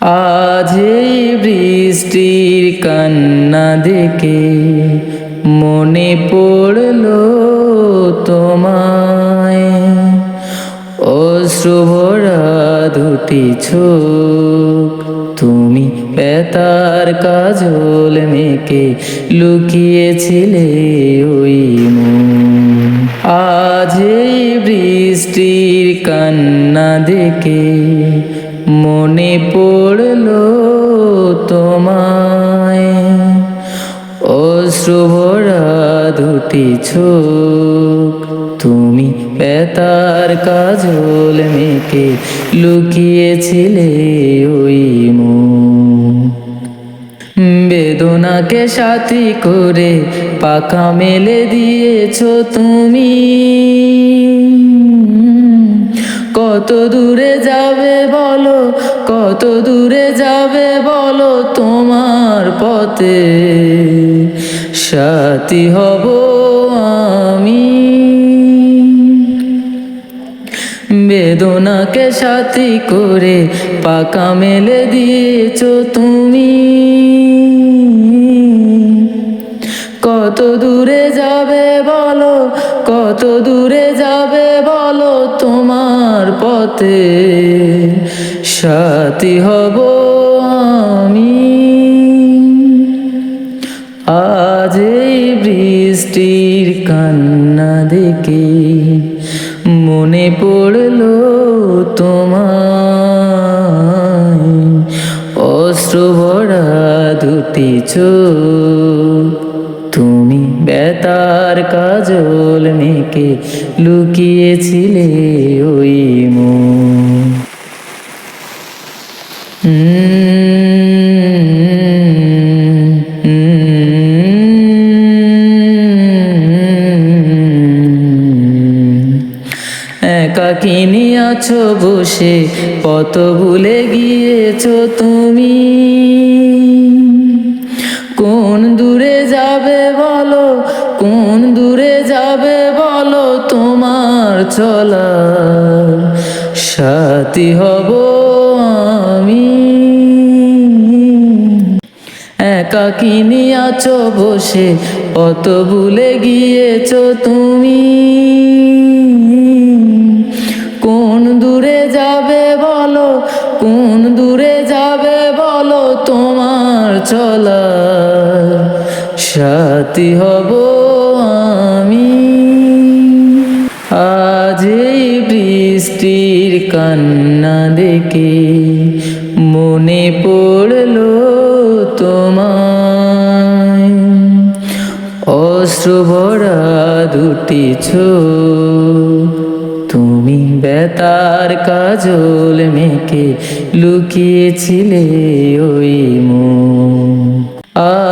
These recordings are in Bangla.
আজ এই বৃষ্টির কান্না দেখে মনে পড়লো তোমায়। অশ্রু ভরা দুটি চোখ, তুমি বেতার কাজল মেখে লুকিয়েছিলে ওই মন। আজ এই বৃষ্টির কান্না দেখে মনে পড়লো তোমায়। অশ্রু ভরা দুটি চোখ, তুমি বেতার কাজল মেখে লুকিয়েছিলে ওই মন। বেদনাকে সাথী করে পাখা মেলে দিয়েছো তুমি। কত দূরে যাবে বলো, কত দূরে যাবে বলো, তোমার পথে সাথী হব আমি। বেদনাকে সাথী করে পাখা মেলে দিয়েছো তুমি। কত দূরে যাবে বলো, কত দূরে যাবে বলো, তোমার পথে সাথী হব আমি। আজ এই বৃষ্টির কান্না দেখে মনে পড়লো তোমায়। অশ্রু ভরা দুটি চোখ, তুমি বেতার কাজল মেখে লুকিয়েছিলে ওই মন। একাকিনী আছো বসে, কত ভুলে গিয়েছো তুমি। কোন দূরে যাবে বলো, কোন দূরে যাবে বলো, তোমার চলার সাথী হব আমি। একাকিনী আছো বসে, কত ভুলে গিয়েছো তুমি। কোন দূরে যাবে বলো, কোন দূরে যাবে বলো, তোমার চলার সাথী হব আমি। আজ এই বৃষ্টির কান্না দেখে মনে পড়লো তোমায়। অশ্রু ভরা দুটি চোখ, তুমি বেতার কাজল মেখে লুকিয়েছিলে ওই মন।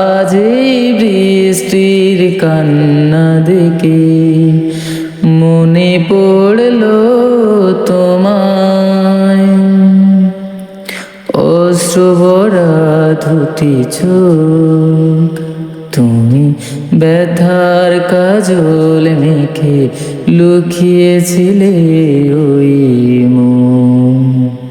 আজ এই বৃষ্টির কান্না দেখে মনে পড়লো তোমায়। অশ্রু ভরা দুটি চোখ, তুমি ব্যথার কাজল মেখে লুকিয়েছিলে ওই মন।